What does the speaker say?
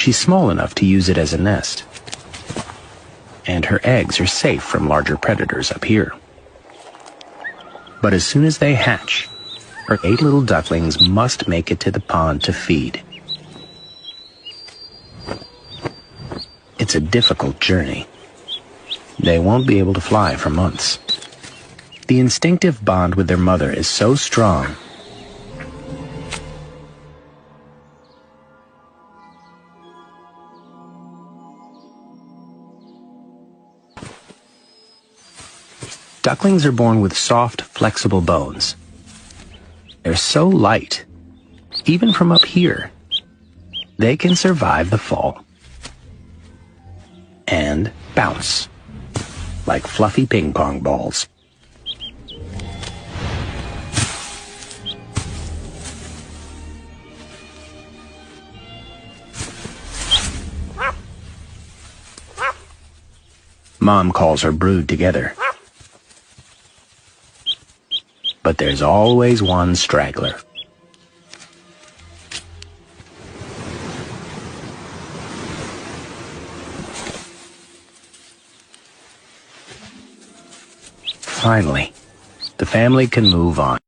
She's small enough to use it as a nest, and her eggs are safe from larger predators up here. But as soon as they hatch, her 8 little ducklings must make it to the pond to feed. It's a difficult journey. They won't be able to fly for months. The instinctive bond with their mother is so strong ducklings are born with soft, flexible bones. They're so light, even from up here, they can survive the fall and bounce like fluffy ping pong balls. Mom calls her brood together. But there's always one straggler. Finally, the family can move on.